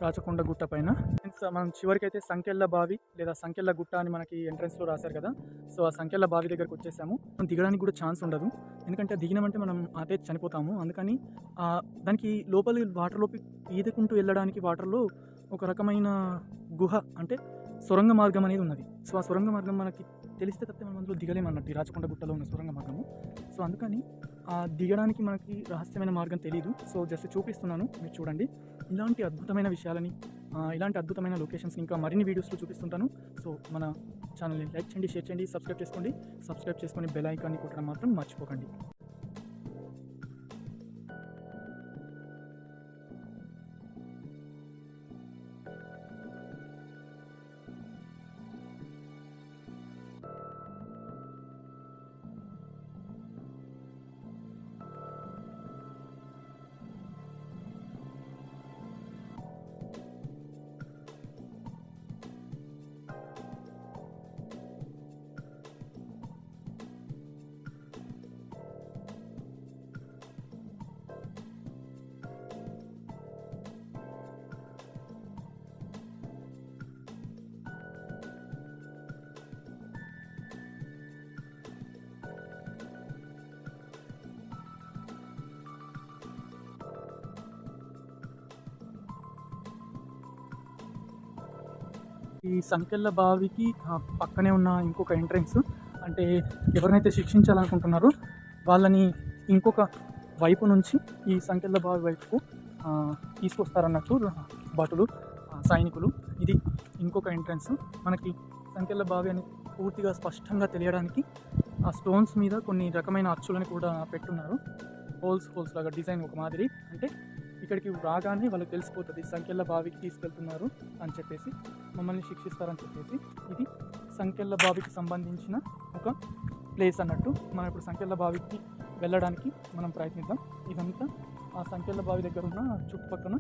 రాచకొండ గుట్ట పైన. మనం చివరికైతే సంకెళ్ళ బావి లేదా సంకెళ్ళ గుట్ట అని మనకి ఎంట్రన్స్లో రాశారు కదా. సో ఆ సంకెళ్ళ బావి దగ్గరకు వచ్చేసాము. దిగడానికి కూడా ఛాన్స్ ఉండదు, ఎందుకంటే దిగినామంటే మనం అటే చనిపోతాము. అందుకని దానికి లోపలి వాటర్లోకి ఈదుకుంటూ వెళ్ళడానికి వాటర్లో ఒక రకమైన గుహ అంటే సొరంగ మార్గం అనేది ఉన్నది. సో ఆ సొరంగ మార్గం మనకి తెలిస్తే తప్పితే మనం అందులో దిగలేమన్నట్టు, ఈ రాచకొండ గుట్టలో ఉన్న సొరంగ మార్గము. సో అందుకని దిగడానికి మనకి రహస్యమైన మార్గం తెలియదు. సో జస్ట్ చూపిస్తున్నాను, మీరు చూడండి. ఇలాంటి అద్భుతమైన విషయాలని, ఇలాంటి అద్భుతమైన లొకేషన్స్ ఇంకా మరిన్ని వీడియోస్లో చూపిస్తుంటాను. సో మన ఛానల్ని లైక్ చేయండి, షేర్ చేయండి, సబ్స్క్రైబ్ చేసుకొని బెల్ ఐకాన్ని కొట్టడం మాత్రం మర్చిపోకండి. ఈ సంకెళ్ళ బావికి పక్కనే ఉన్న ఇంకొక ఎంట్రన్స్, అంటే ఎవరినైతే శిక్షించాలనుకుంటున్నారో వాళ్ళని ఇంకొక వైపు నుంచి ఈ సంకెళ్ళ బావి వైపుకు తీసుకొస్తారన్నట్టు భటులు, సైనికులు. ఇది ఇంకొక ఎంట్రన్స్. మనకి సంకెళ్ళ బావి అని పూర్తిగా స్పష్టంగా తెలియడానికి ఆ స్టోన్స్ మీద కొన్ని రకమైన అచ్చులని కూడా పెట్టున్నారు. హోల్స్ లాగా డిజైన్ ఒక మాదిరి. అంటే ఇక్కడికి రాగానే వాళ్ళకి తెలిసిపోతుంది సంకెళ్ళ బావికి తీసుకెళ్తున్నారు అని చెప్పేసి, మమ్మల్ని శిక్షిస్తారని చెప్పేసి. ఇది సంకెళ్ళ బావికి సంబంధించిన ఒక ప్లేస్ అన్నట్టు. మనం ఇప్పుడు సంకెళ్ళ బావికి వెళ్ళడానికి మనం ప్రయత్నిద్దాం. ఇదంతా ఆ సంకెళ్ళ బావి దగ్గర ఉన్న చుట్టుపక్కల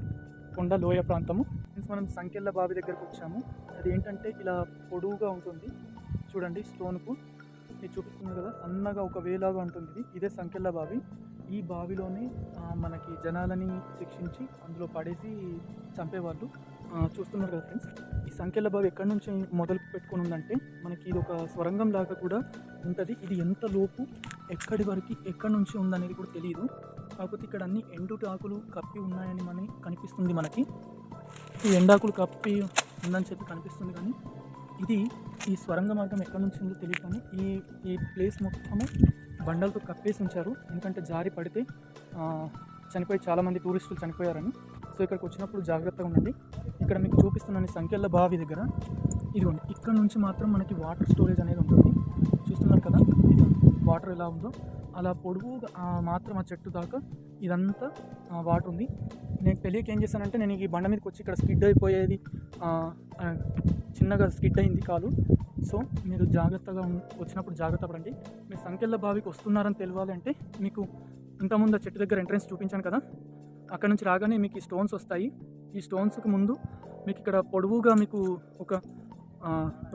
కొండ లోయ ప్రాంతము. మనం సంకెళ్ళ బావి దగ్గరకు వచ్చాము. అది ఏంటంటే ఇలా పొడవుగా ఉంటుంది చూడండి, స్టోన్కు ఇది చూపిస్తుంది కదా, సన్నగా ఒక వేలాగా ఉంటుంది. ఇదే సంకెళ్ళ బావి. ఈ బావిలోనే మనకి జనాలని శిక్షించి అందులో పడేసి చంపేవాళ్ళు. చూస్తున్నారు కదా ఫ్రెండ్స్, ఈ సంకెళ్ళ బావి ఎక్కడి నుంచి మొదలు పెట్టుకుని ఉందంటే మనకి ఇది ఒక స్వరంగం లాగా కూడా ఉంటుంది. ఇది ఎంత లోపు ఎక్కడి నుంచి ఉందనేది కూడా తెలియదు. కాకపోతే ఇక్కడ అన్ని ఎండుటాకులు కప్పి ఉన్నాయని కనిపిస్తుంది మనకి. ఈ ఎండాకులు కప్పి ఉందని చెప్పి కనిపిస్తుంది, కానీ ఇది ఈ స్వరంగ మార్గం ఎక్కడి నుంచి ఉందో తెలియదు. కానీ ఈ ప్లేస్ మొత్తము బండలతో కప్పేసి ఉంచారు, ఎందుకంటే జారి పడితే చనిపోయి చాలామంది టూరిస్టులు చనిపోయారని. సో ఇక్కడికి వచ్చినప్పుడు జాగ్రత్తగా ఉండండి. ఇక్కడ మీకు చూపిస్తున్నాను సంకెళ్ళ బావి దగ్గర, ఇదిగోండి ఇక్కడ నుంచి మాత్రం మనకి వాటర్ స్టోరేజ్ అనేది ఉంటుంది. చూస్తున్నారు కదా, ఇది వాటర్ ఎలా ఉందో అలా పొడుగు మాత్రం ఆ చెట్టు దాకా ఇదంతా వాటర్ ఉంది. నేను తెలియక ఏం చేశానంటే, నేను ఈ బండ మీదకి వచ్చి ఇక్కడ స్కిడ్ అయిపోయేది, చిన్నగా స్కిడ్ అయింది కాలు. సో మీరు జాగ్రత్తగా వచ్చినప్పుడు జాగ్రత్త పడండి. మీరు సంకెళ్ళ బావికి వస్తున్నారని తెలియాలంటే మీకు ఇంతకుముందు ఆ చెట్టు దగ్గర ఎంట్రన్స్ చూపించాను కదా, అక్కడ నుంచి రాగానే మీకు ఈ స్టోన్స్ వస్తాయి. ఈ స్టోన్స్కి ముందు మీకు ఇక్కడ పొడవుగా మీకు ఒక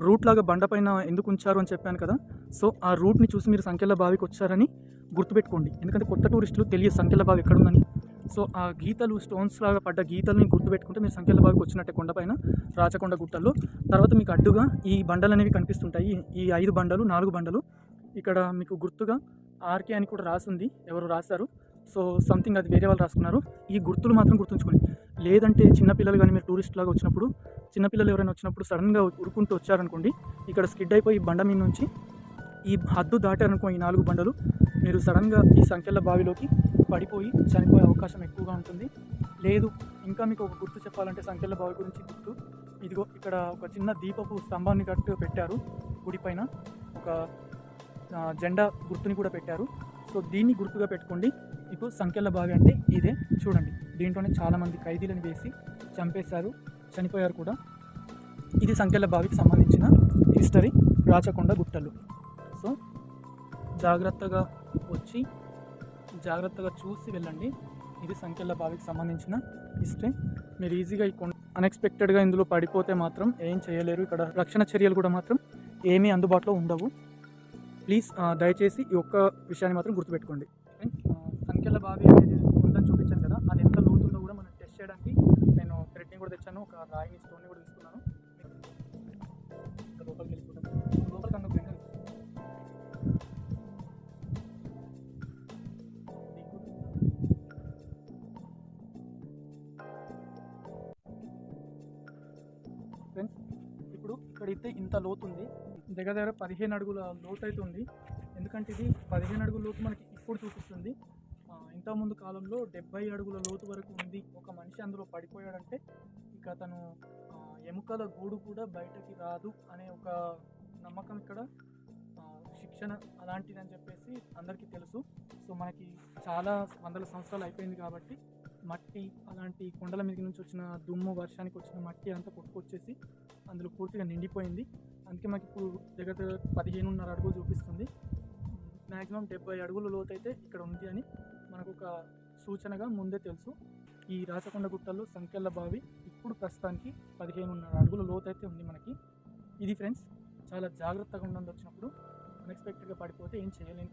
రూట్ లాగా బండపైన ఎందుకు ఉంచారు అని చెప్పాను కదా. సో ఆ రూట్ని చూసి మీరు సంకెళ్ళ బావికి వచ్చారని గుర్తుపెట్టుకోండి, ఎందుకంటే కొత్త టూరిస్టులు తెలియదు సంకెళ్ళ బావి ఎక్కడుందని. సో ఆ గీతలు, స్టోన్స్ లాగా పడ్డ గీతల్ని గుర్తుపెట్టుకుంటే మీరు సంకెళ్ళ బావికి వచ్చినట్టే కొండపైన రాచకొండ గుట్టల్లో. తర్వాత మీకు అడ్డుగా ఈ బండలు అనేవి కనిపిస్తుంటాయి. ఈ 5 బండలు 4 బండలు ఇక్కడ మీకు గుర్తుగా ఆర్కే అని కూడా రాసింది, ఎవరు రాశారు. సో సంథింగ్ అది వేరే వాళ్ళు రాసుకున్నారు. ఈ గుర్తులు మాత్రం గుర్తుంచుకోండి. లేదంటే చిన్నపిల్లలు కానీ మీరు టూరిస్ట్ లాగా వచ్చినప్పుడు, చిన్నపిల్లలు ఎవరైనా వచ్చినప్పుడు సడన్గా ఉరుకుంటూ వచ్చారనుకోండి, ఇక్కడ స్కిడ్ అయిపోయి బండ మీద నుంచి ఈ హద్దు దాటారనుకో, ఈ 4 బండలు, మీరు సడన్గా ఈ సంకెళ్ళ బావిలోకి పడిపోయి చనిపోయే అవకాశం ఎక్కువగా ఉంటుంది. లేదు ఇంకా మీకు ఒక గుర్తు చెప్పాలంటే సంకెళ్ళ బావి గురించి గుర్తు, ఇదిగో ఇక్కడ ఒక చిన్న దీపపు స్తంభాన్ని కట్టు పెట్టారు. గుడి పైన ఒక జెండా గుర్తుని కూడా పెట్టారు. సో దీన్ని గుర్తుగా పెట్టుకోండి. ఇప్పుడు సంకెళ్ళ బావి అంటే ఇదే. చూడండి, దీంట్లోనే చాలామంది ఖైదీలను వేసి చంపేశారు, చనిపోయారు కూడా. ఇది సంకెళ్ళ బావికి సంబంధించిన హిస్టరీ, రాచకొండ గుట్టలు. సో జాగ్రత్తగా వచ్చి జాగ్రత్తగా చూసి వెళ్ళండి. ఇది సంకెళ్ళ బావికి సంబంధించిన హిస్టరీ. మీరు ఈజీగా ఈ అన్ఎక్స్పెక్టెడ్గా ఇందులో పడిపోతే మాత్రం ఏం చేయలేరు. ఇక్కడ రక్షణ చర్యలు కూడా మాత్రం ఏమీ అందుబాటులో ఉండవు. ప్లీజ్ దయచేసి ఈ ఒక్క విషయాన్ని మాత్రం గుర్తుపెట్టుకోండి. సంకెళ్ళ బావి అనేది ఉందని చూపించాను కదా, అది ఎంత లోతుందో కూడా మనం టెస్ట్ చేయడానికి నేను థ్రెడ్ని కూడా తెచ్చాను. ఒక రాయిని స్టోన్ని కూడా తీసుకున్నాను. ఇంకా లోపలికి వెళ్ళిపోతాం. లోపలికి అన్న ఫ్రెండ్ ఫ్రెండ్స్, ఇప్పుడు ఇక్కడైతే ఇంత లోతు ఉంది. దగ్గర దగ్గర 15 అడుగుల లోతు అయితే ఉంది. ఎందుకంటే ఇది 15 అడుగుల లోతు మనకి ఇప్పుడు చూపిస్తుంది. ఇంతకుముందు కాలంలో 70 అడుగుల లోతు వరకు ఉంది. ఒక మనిషి అందులో పడిపోయాడంటే ఇక అతను ఎముకల గూడు కూడా బయటకి రాదు అనే ఒక నమ్మకం ఇక్కడ. శిక్షణ అలాంటిది అని చెప్పేసి అందరికీ తెలుసు. సో మనకి చాలా వందల సంవత్సరాలు అయిపోయింది కాబట్టి మట్టి అలాంటి కొండల మీద నుంచి వచ్చిన దుమ్ము, వర్షానికి వచ్చిన మట్టి అంతా కొట్టుకొచ్చేసి అందులో పూర్తిగా నిండిపోయింది. అందుకే మనకి ఇప్పుడు దగ్గర 15.5 అడుగులు చూపిస్తుంది. మ్యాక్సిమం 70 అడుగుల లోతు అయితే ఇక్కడ ఉంది అని మనకు ఒక సూచనగా ముందే తెలుసు. ఈ రాచకొండ గుట్టల్లో సంకెళ్ళ బావి ఇప్పుడు ప్రస్తుతానికి 15.5 అడుగుల లోతు అయితే ఉంది మనకి. ఇది ఫ్రెండ్స్, చాలా జాగ్రత్తగా ఉండండి. వచ్చినప్పుడు అన్ఎక్స్పెక్టెడ్గా పడిపోతే ఏం చేయలేని